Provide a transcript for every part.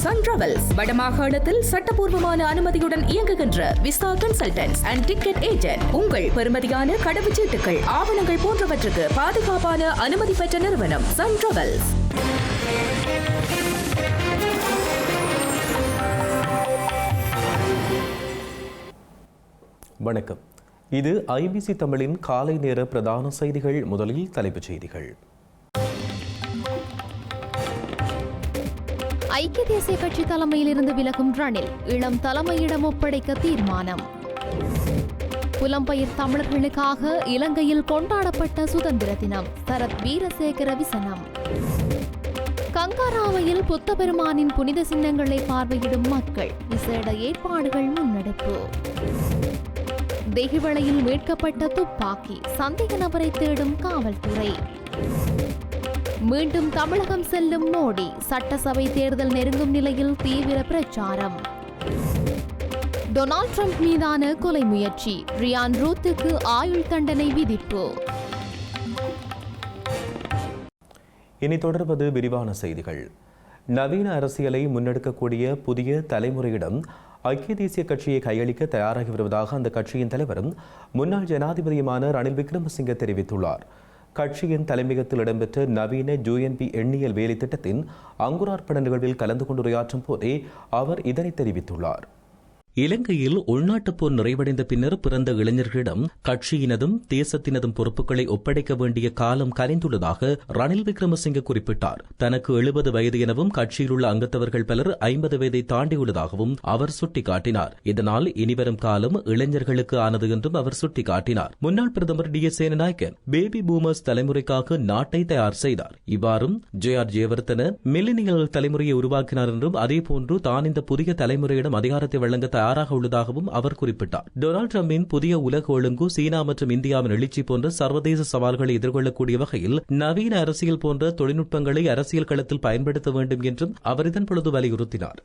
Sun travels வடமாகாணத்தில் சட்டபூர்வமான அனுமதியுடன் இயங்குகின்ற visa consultants and ticket agent. உங்கள் பெறுமதியான கடவுச்சீட்டுகள், ஆவணங்கள் போன்றவற்றுக்கு பாதுகாப்பான அனுமதி பெற்ற நிறுவனம் சன் டிராவல்ஸ். வணக்கம். இது ஐபிசி தமிழின் காலை நேர பிரதான செய்திகள். முதலில் தலைப்புச் செய்திகள். ஐக்கிய தேசிய கட்சி தலைமையிலிருந்து விலகும் ரணில், இளம் தலைமையிடம் ஒப்படைக்க தீர்மானம். புலம்பெயர் தமிழர்களுக்காக இலங்கையில் கொண்டாடப்பட்ட சுதந்திர தினம், சரத் வீரசேகர விசனம். கங்காராவையில் புத்த பெருமானின் புனித சின்னங்களை பார்வையிடும் மக்கள், விசேட ஏற்பாடுகள் முன்னெடுப்பு. தெஹிவளையில் மீட்கப்பட்ட துப்பாக்கி, சந்தேக நபரை தேடும் காவல்துறை. மீண்டும் தமிழகம் செல்லும் மோடி, சட்டசபை தேர்தல் நெருங்கும் நிலையில் தீவிர பிரச்சாரம். டொனால்ட் ட்ரம்ப் மீதான கொலை முயற்சி, ரியான் ரூத்துக்கு ஆயுள் தண்டனை விதிப்பு. இனி தொடர்வது விரிவான செய்திகள். நவீன அரசியலை முன்னெடுக்கக்கூடிய புதிய தலைமுறையிடம் ஐக்கிய தேசிய கட்சியை கையளிக்க தயாராகி வருவதாக அந்த கட்சியின் தலைவரும் முன்னாள் ஜனாதிபதியுமான ரணில் விக்ரமசிங்கே தெரிவித்துள்ளார். கட்சியின் தலைமையகத்தில் இடம்பெற்ற நவீன யூஎன்பி எண்ணியல் வேலை திட்டத்தின் அங்குரார்ப்பண நிகழ்வில் கலந்து கொண்டு உரையாற்றும் போதே அவர் இதனை தெரிவித்துள்ளார். இலங்கையில் உள்நாட்டுப் போர் நிறைவடைந்த பின்னர் பிறந்த இளைஞர்களிடம் கட்சியினதும் தேசத்தினதும் பொறுப்புகளை ஒப்படைக்க வேண்டிய காலம் கலைந்துள்ளதாக ரணில் விக்ரமசிங்கே குறிப்பிட்டார். தனக்கு 70 வயது எனவும் கட்சியில் உள்ள அங்கத்தவர்கள் பலர் 50 வயதை தாண்டியுள்ளதாகவும் அவர் சுட்டிக்காட்டினார். இதனால் இனிவரும் காலம் இளைஞர்களுக்கு ஆனது என்றும் அவர் சுட்டிக்காட்டினார். முன்னாள் பிரதமர் DS சேனநாயக்க பேபி பூமர்ஸ் தலைமுறைக்காக நாட்டை தயார் செய்தார். இவ்வாறும் JR ஜெயவர்தன மில்லினியல் தலைமுறையை உருவாக்கினார் என்றும் அதேபோன்று தான் இந்த புதிய தலைமுறையிடம் அதிகாரத்தை வழங்க தயாராக உள்ளதாகவும் அவர் குறிப்பிட்டார். டொனால்ட் ட்ரம்பின் புதிய உலக ஒழுங்கு, சீனா மற்றும் இந்தியாவின் எழுச்சி போன்ற சர்வதேச சவால்களை எதிர்கொள்ளக்கூடிய வகையில் நவீன அரசியல் போன்ற தொழில்நுட்பங்களை அரசியல் களத்தில் பயன்படுத்த வேண்டும் என்றும் அவர் இதன் பொழுது வலியுறுத்தினார்.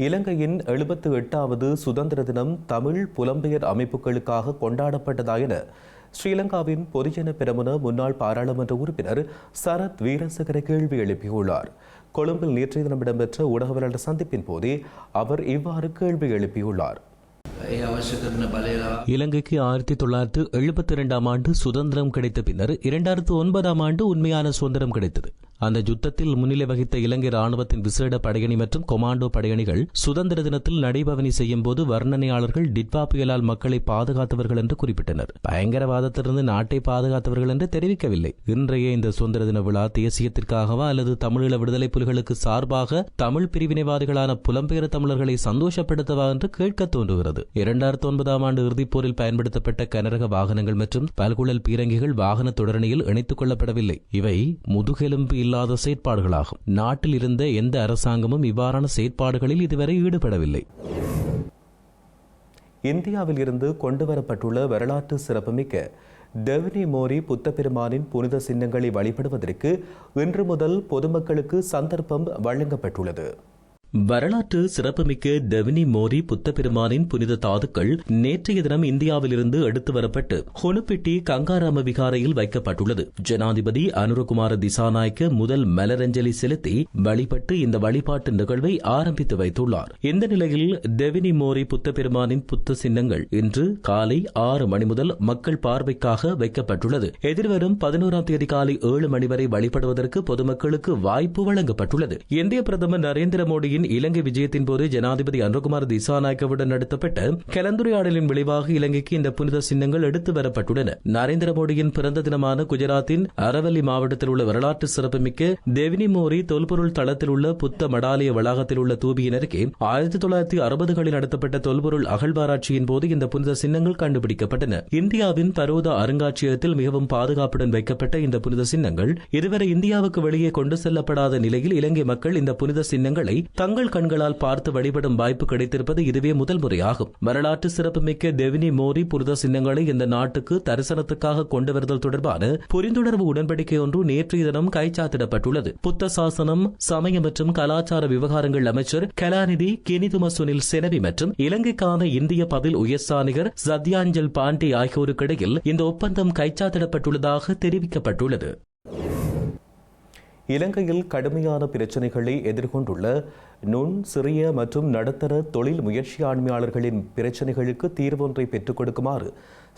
இலங்கையின் 78வது சுதந்திர தினம் தமிழ் புலம்பெயர் அமைப்புகளுக்காக கொண்டாடப்பட்டதா என ஸ்ரீலங்காவின் பொதுஜன பெரமுன முன்னாள் பாராளுமன்ற உறுப்பினர் சரத் வீரசேகர கேள்வி எழுப்பியுள்ளார். கொழும்பில் நேற்றைய தினம் இடம்பெற்ற ஊடகவியலாளர் சந்திப்பின் போதே அவர் இவ்வாறு கேள்வி எழுப்பியுள்ளார். இலங்கைக்கு 1972 ஆண்டு சுதந்திரம் கிடைத்த பின்னர் 2009 ஆண்டு உண்மையான சுதந்திரம் கிடைத்தது. அந்த யுத்தத்தில் முன்னிலை வகித்த இலங்கை ராணுவத்தின் விசேட படையணி மற்றும் கொமாண்டோ படையணிகள் சுதந்திர தினத்தில் நடைபவனி செய்யும் போது வர்ணனையாளர்கள் டிட்வா புயலால் மக்களை பாதுகாத்தவர்கள் என்று குறிப்பிட்டனர். பயங்கரவாதத்திலிருந்து நாட்டை பாதுகாத்தவர்கள் என்று தெரிவிக்கவில்லை. இன்றைய இந்த சுதந்திர தின விழா தேசியத்திற்காகவா அல்லது தமிழீழ விடுதலை புலிகளுக்கு சார்பாக தமிழ் பிரிவினைவாதிகளான புலம்பெயர் தமிழர்களை சந்தோஷப்படுத்தவா என்று கேட்க தோன்றுகிறது. 2009 ஆண்டு இறுதிப்போரில் பயன்படுத்தப்பட்ட கனரக வாகனங்கள் மற்றும் பல்குழல் பீரங்கிகள் வாகன தொடரணியில் இணைத்துக் கொள்ளப்படவில்லை. இவை முதுகெலும்பு இல்லாத செயற்பாடுகளாகும். நாட்டில் இருந்த எந்த அரசாங்கமும் இவ்வாறான செயற்பாடுகளில் இதுவரை ஈடுபடவில்லை. இந்தியாவில் இருந்து கொண்டுவரப்பட்டுள்ள வரலாற்று சிறப்புமிக்க டெவனி மோரி புத்த பெருமானின் புனித சின்னங்களை வழிபடுவதற்கு இன்று முதல் பொதுமக்களுக்கு சந்தர்ப்பம் வழங்கப்பட்டுள்ளது. வரலாற்று சிறப்புமிக்க டெவனி மோரி புத்த பெருமானின் புனித தாதுக்கள் நேற்றைய தினம் இந்தியாவிலிருந்து எடுத்து வரப்பட்டு ஹொனுப்பிட்டி கங்காராம விகாரையில் வைக்கப்பட்டுள்ளது. ஜனாதிபதி அனுரகுமார திசாநாயக்க முதல் மலரஞ்சலி செலுத்தி வழிபட்டு இந்த வழிபாட்டு நிகழ்வை ஆரம்பித்து வைத்துள்ளார். இந்த நிலையில் டெவனி மோரி புத்த பெருமானின் புத்த சின்னங்கள் இன்று காலை 6 மணி முதல் மக்கள் பார்வைக்காக வைக்கப்பட்டுள்ளது. எதிர்வரும் 11ஆம் தேதி காலை 7 மணி வரை வழிபடுவதற்கு பொதுமக்களுக்கு வாய்ப்பு வழங்கப்பட்டுள்ளது. இந்திய பிரதமர் நரேந்திர மோடியின் இலங்கை விஜயத்தின் போது ஜனாதிபதி அனுரகுமார திசாநாயக்கவுடன் நடத்தப்பட்ட கலந்துரையாடலின் விளைவாக இலங்கைக்கு இந்த புனித சின்னங்கள் எடுத்து வரப்பட்டுள்ளன. நரேந்திர மோடியின் பிறந்த தினமான குஜராத்தின் அரவல்லி மாவட்டத்தில் உள்ள வரலாற்று சிறப்புமிக்க டெவனி மோரி தொல்பொருள் தளத்தில் உள்ள புத்த மடாலய வளாகத்தில் உள்ள தூபியின் அருகே 1960களில் நடத்தப்பட்ட தொல்பொருள் அகழ்வாராய்ச்சியின் போது இந்த புனித சின்னங்கள் கண்டுபிடிக்கப்பட்டன. இந்தியாவின் பரோதா அருங்காட்சியகத்தில் மிகவும் பாதுகாப்புடன் வைக்கப்பட்ட இந்த புனித சின்னங்கள் இதுவரை இந்தியாவுக்கு வெளியே கொண்டு செல்லப்படாத நிலையில் இலங்கை மக்கள் இந்த புனித சின்னங்களை தங்கள் கண்களால் பார்த்து வழிபடும் வாய்ப்பு கிடைத்திருப்பது இதுவே முதல் முறையாகும். வரலாற்று சிறப்புமிக்க டெவனி மோரி புனித சின்னங்களை இந்த நாட்டுக்கு தரிசனத்துக்காக கொண்டு வருதல் தொடர்பான புரிந்துணர்வு உடன்படிக்கை ஒன்று நேற்றைய தினம் கைச்சாத்திடப்பட்டுள்ளது. புத்த சாசனம், சமய மற்றும் கலாச்சார விவகாரங்கள் அமைச்சர் கலாநிதி கெனிதும சுனில் செனவி மற்றும் இலங்கைக்கான இந்திய பதில் உயர்ஸ்தானிகர் சத்யாஞ்சல் பாண்டே ஆகியோருக்கிடையில் இந்த ஒப்பந்தம் கைச்சாத்திடப்பட்டுள்ளதாக தெரிவிக்கப்பட்டுள்ளது. இலங்கையில் கடுமையான பிரச்சினைகளை எதிர்கொண்டுள்ள நுண், சிறிய மற்றும் நடுத்தர தொழில் முயற்சியாண்மையாளர்களின் பிரச்சினைகளுக்கு தீர்வொன்றை பெற்றுக் கொடுக்குமாறு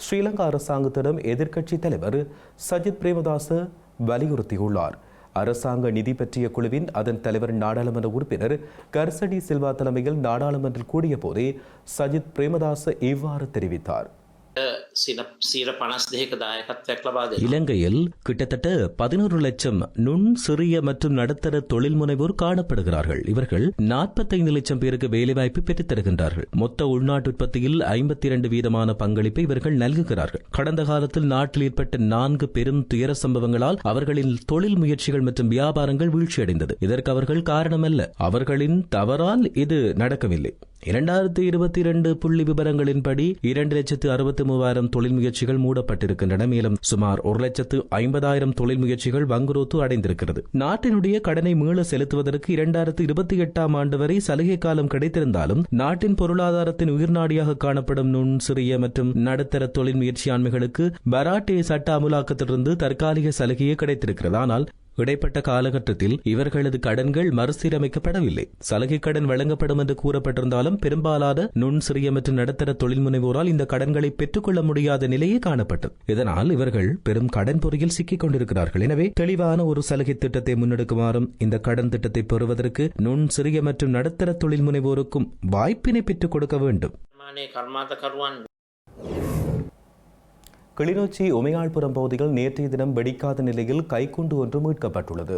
ஸ்ரீலங்கா அரசாங்கத்திடம் எதிர்க்கட்சித் தலைவர் சஜித் பிரேமதாச வலியுறுத்தியுள்ளார். அரசாங்க நிதி பற்றிய குழுவின் அதன் தலைவர் நாடாளுமன்ற உறுப்பினர் கர்சடி சில்வா தலைமையில் நாடாளுமன்றில் கூடிய போதே சஜித் பிரேமதாச இவ்வாறு தெரிவித்தார். இலங்கையில் கிட்டத்தட்ட 11 லட்சம் நுண், சிறிய மற்றும் நடுத்தர தொழில் முனைவோர் காணப்படுகிறார்கள். இவர்கள் 45 லட்சம் பேருக்கு வேலைவாய்ப்பு பெற்றுத் தருகின்றார்கள். மொத்த உள்நாட்டு உற்பத்தியில் 52% பங்களிப்பை இவர்கள் நல்குகிறார்கள். கடந்த காலத்தில் நாட்டில் ஏற்பட்ட 4 பெரும் துயர சம்பவங்களால் அவர்களின் தொழில் முயற்சிகள் மற்றும் வியாபாரங்கள் வீழ்ச்சியடைந்தது. இதற்கு அவர்கள் காரணமல்ல, அவர்களின் தவறால் இது நடக்கவில்லை. 2022 புள்ளி விவரங்களின்படி 2,63,000 தொழில் முயற்சிகள் மூடப்பட்டிருக்கின்றன. மேலும் சுமார் 1,50,000 தொழில் முயற்சிகள் வங்குரோத்து அடைந்திருக்கிறது. நாட்டினுடைய கடனை மீள செலுத்துவதற்கு 2028 ஆண்டு வரை சலுகை காலம் கிடைத்திருந்தாலும் நாட்டின் பொருளாதாரத்தின் உயிர்நாடியாக காணப்படும் நுண், சிறிய மற்றும் நடுத்தர தொழில் முயற்சியாண்மைகளுக்கு பராட்டே சட்ட அமுலாக்கத்திலிருந்து தற்காலிக சலுகையே கிடைத்திருக்கிறது. ஆனால் இடைப்பட்ட காலகட்டத்தில் இவர்களது கடன்கள் மறுசீரமைக்கப்படவில்லை. சலுகை கடன் வழங்கப்படும் என்று கூறப்பட்டிருந்தாலும் பெரும்பாலான நுண், சிறிய மற்றும் நடுத்தர தொழில் முனைவோரால் இந்த கடன்களை பெற்றுக்கொள்ள முடியாத நிலையே காணப்பட்டது. இதனால் இவர்கள் பெரும் கடன் பொறியில் சிக்கிக் கொண்டிருக்கிறார்கள். எனவே தெளிவான ஒரு சலுகை திட்டத்தை முன்னெடுக்குமாறும் இந்த கடன் திட்டத்தை பெறுவதற்கு நுண், சிறிய மற்றும் நடுத்தர தொழில் முனைவோருக்கும் வாய்ப்பினை பெற்றுக் கொடுக்க வேண்டும். கிளிநொச்சி உமையாள்புரம் பகுதியில் நேற்றைய தினம் வெடிக்காத நிலையில் கைக்குண்டு ஒன்று மீட்கப்பட்டுள்ளது.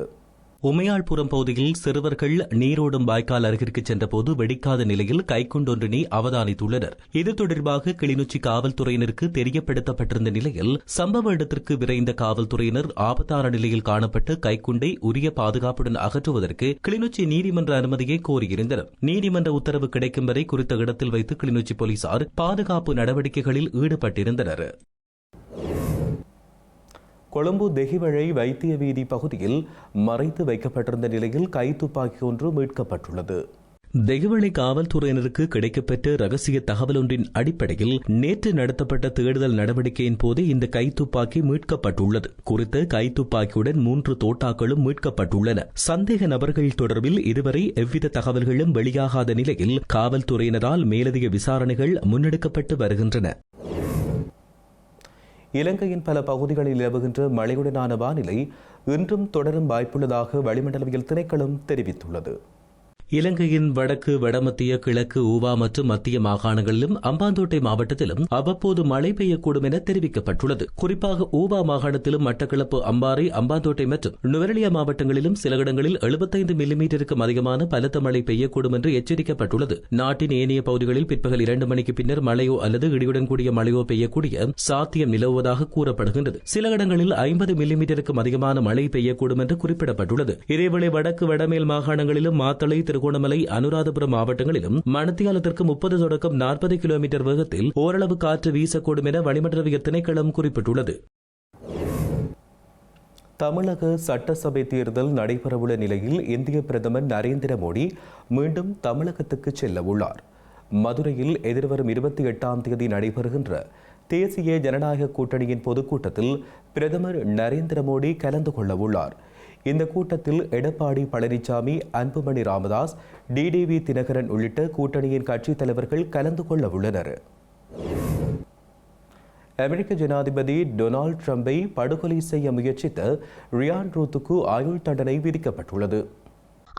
உமையாள்புரம் பகுதியில் சிறுவர்கள் நீரோடும் வாய்க்கால் அருகிற்கு சென்றபோது வெடிக்காத நிலையில் கைக்குண்டொன்றினை அவதானித்துள்ளனர். இது தொடர்பாக கிளிநொச்சி காவல்துறையினருக்கு தெரியப்படுத்தப்பட்டிருந்த நிலையில் சம்பவ இடத்திற்கு விரைந்த காவல்துறையினர் ஆபத்தான நிலையில் காணப்பட்ட கைக்குண்டை உரிய பாதுகாப்புடன் அகற்றுவதற்கு கிளிநொச்சி நீதிமன்ற அனுமதியை கோரியிருந்தனர். நீதிமன்ற உத்தரவு கிடைக்கும் வரை குறித்த இடத்தில் வைத்து கிளிநொச்சி போலீசார் பாதுகாப்பு நடவடிக்கைகளில் ஈடுபட்டிருந்தனர். கொழும்பு தெஹிவளை வைத்திய வீதி பகுதியில் மறைத்து வைக்கப்பட்டிருந்த நிலையில் கைத்துப்பாக்கி ஒன்று மீட்கப்பட்டுள்ளது. தெஹிவளை காவல்துறையினருக்கு கிடைக்கப்பெற்ற ரகசிய தகவல் ஒன்றின் அடிப்படையில் நேற்று நடத்தப்பட்ட தேடுதல் நடவடிக்கையின் போது இந்த கைத்துப்பாக்கி மீட்கப்பட்டுள்ளது. குறித்த கைத்துப்பாக்கியுடன் 3 தோட்டாக்களும் மீட்கப்பட்டுள்ளன. சந்தேக நபர்கள் தொடர்பில் இதுவரை எவ்வித தகவல்களும் வெளியாகாத நிலையில் காவல்துறையினரால் மேலதிக விசாரணைகள் முன்னெடுக்கப்பட்டு வருகின்றன. இலங்கையின் பல பகுதிகளில் நிலவுகின்ற மழையுடனான வானிலை இன்றும் தொடரும் வாய்ப்புள்ளதாக வளிமண்டலவியல் திணைக்களம் தெரிவித்துள்ளது. இலங்கையின் வடக்கு, வடமத்திய, கிழக்கு, ஊவா மற்றும் மத்திய மாகாணங்களிலும் அம்பாந்தோட்டை மாவட்டத்திலும் அவ்வப்போது மழை பெய்யக்கூடும் என தெரிவிக்கப்பட்டுள்ளது. குறிப்பாக ஊவா மாகாணத்திலும் மட்டக்களப்பு, அம்பாறை, அம்பாந்தோட்டை மற்றும் நுவரெலியா மாவட்டங்களிலும் சில இடங்களில் 75 மில்லிமீட்டருக்கும் அதிகமான பலத்த மழை பெய்யக்கூடும் என்று எச்சரிக்கப்பட்டுள்ளது. நாட்டின் ஏனைய பகுதிகளில் பிற்பகல் 2 மணிக்கு பின்னர் மழையோ அல்லது இடியுடன் கூடிய மழையோ பெய்யக்கூடிய சாத்தியம் நிலவுவதாக கூறப்படுகின்றது. சில இடங்களில் 50 மில்லிமீட்டருக்கும் அதிகமான மழை பெய்யக்கூடும் என்று குறிப்பிடப்பட்டுள்ளது. இதேவேளை வடக்கு, வடமேல் மாகாணங்களிலும் மாத்தளை, திருகோணமலை, அனுராதபுரம் மாவட்டங்களிலும் மணித்தியாலத்திற்கு 30 தொடக்கம் 40 கிலோமீட்டர் வேகத்தில் ஓரளவு காற்று வீசக்கூடும் என வளிமண்டலவியல் திணைக்களம் குறிப்பிட்டுள்ளது. தமிழக சட்டசபை தேர்தல் நடைபெறவுள்ள நிலையில் இந்திய பிரதமர் நரேந்திர மோடி மீண்டும் தமிழகத்துக்கு செல்ல உள்ளார். மதுரையில் எதிர்வரும் 28ஆம் தேதி நடைபெறுகின்ற தேசிய ஜனநாயக கூட்டணியின் பொதுக்கூட்டத்தில் பிரதமர் நரேந்திர மோடி கலந்து கொள்ள உள்ளார். இந்த கூட்டத்தில் எடப்பாடி பழனிசாமி, அன்புமணி ராமதாஸ், டிடிவி தினகரன் உள்ளிட்ட கூட்டணியின் கட்சித் தலைவர்கள் கலந்து கொள்ள உள்ளனர். அமெரிக்க ஜனாதிபதி டொனால்டு டிரம்பை படுகொலை செய்ய முயற்சித்த ரியான் ரூத்துக்கு ஆயுள் தண்டனை விதிக்கப்பட்டுள்ளது.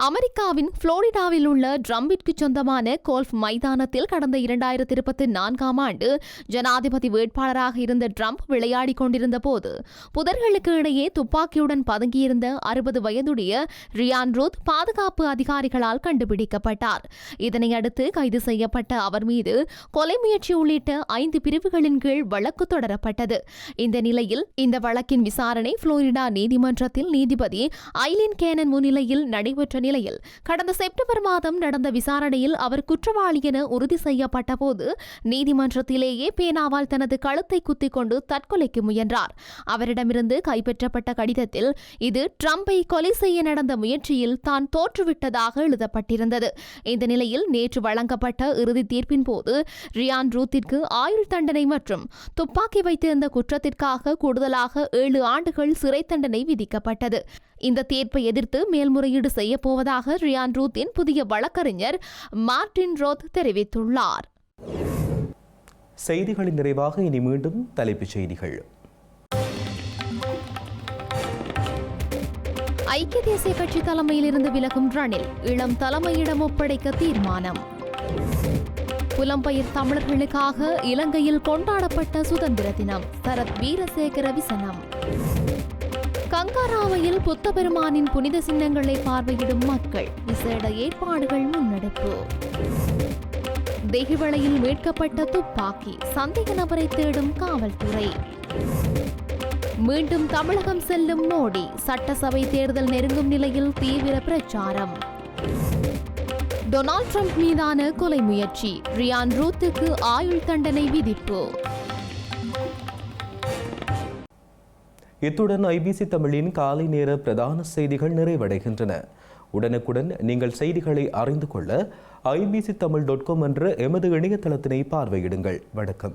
அமெரிக்காவின் புளோரிடாவில் உள்ள ட்ரம்பிற்கு சொந்தமான கோல்ஃப் மைதானத்தில் கடந்த 2024ஆம் ஆண்டு ஜனாதிபதி வேட்பாளராக இருந்த ட்ரம்ப் விளையாடிக் கொண்டிருந்த போது புதர்களுக்கு இடையே துப்பாக்கியுடன் பதுங்கியிருந்த 60 வயதுடைய ரியான் ரூத் பாதுகாப்பு அதிகாரிகளால் கண்டுபிடிக்கப்பட்டார். இதனையடுத்து கைது செய்யப்பட்ட அவர் மீது கொலை முயற்சி உள்ளிட்ட 5 பிரிவுகளின் கீழ் வழக்கு தொடரப்பட்டது. இந்த நிலையில் இந்த வழக்கின் விசாரணை புளோரிடா நீதிமன்றத்தில் நீதிபதி ஐலின் கேனன் முன்னிலையில் நடைபெற்ற நிலையில் கடந்த செப்டம்பர் மாதம் நடந்த விசாரணையில் அவர் குற்றவாளி என உறுதி செய்யப்பட்ட போது நீதிமன்றத்திலேயே பேனாவால் தனது கழுத்தை குத்திக் கொண்டு தற்கொலைக்கு முயன்றார். அவரிடமிருந்து கைப்பற்றப்பட்ட கடிதத்தில் இது ட்ரம்பை கொலை செய்ய நடந்த முயற்சியில் தான் தோற்றுவிட்டதாக எழுதப்பட்டிருந்தது. இந்த நிலையில் நேற்று வழங்கப்பட்ட இறுதி தீர்ப்பின் போது ரியான் ரூத்திற்கு ஆயுள் தண்டனை மற்றும் துப்பாக்கி வைத்திருந்த குற்றத்திற்காக கூடுதலாக 7 ஆண்டுகள் சிறை தண்டனை விதிக்கப்பட்டது. இந்த தீர்ப்பை எதிர்த்து மேல்முறையீடு செய்யப்போவதாக ரியான் ரூத்தின் புதிய வழக்கறிஞர் மார்டின் ரோத் தெரிவித்துள்ளார். செய்திகளின் நிறைவாக இனி மீண்டும் தலைப்புச் செய்திகள். ஐக்கிய தேசிய கட்சி தலைமையில் இருந்து விலகும் ரணில் இளம் தலைமையிடம் ஒப்படைக்க தீர்மானம். புலம்பெயர் தமிழர்களுக்காக இலங்கையில் கொண்டாடப்பட்ட சுதந்திர தினம் சரத் வீரசேகர விசனம். கங்காராவையில் புத்த பெருமானின் புனித சின்னங்களை பார்வையிடும் மக்கள், விசேட ஏற்பாடுகள் முன்னெடுப்பு. தெஹிவளையில் மீட்கப்பட்ட துப்பாக்கி, சந்தேக நபரை தேடும் காவல்துறை. மீண்டும் தமிழகம் செல்லும் மோடி, சட்டசபை தேர்தல் நெருங்கும் நிலையில் தீவிர பிரச்சாரம். டொனால்ட் ட்ரம்ப் மீதான கொலை முயற்சி, ரியான் ரூத்துக்கு ஆயுள் தண்டனை விதிப்பு. இத்துடன் ஐபிசி தமிழின் காலை நேர பிரதான செய்திகள் நிறைவடைகின்றன. உடனுக்குடன் நீங்கள் செய்திகளை அறிந்து கொள்ள ibctamil.com என்ற எமது இணையதளத்தினை பார்வையிடுங்கள். வணக்கம்.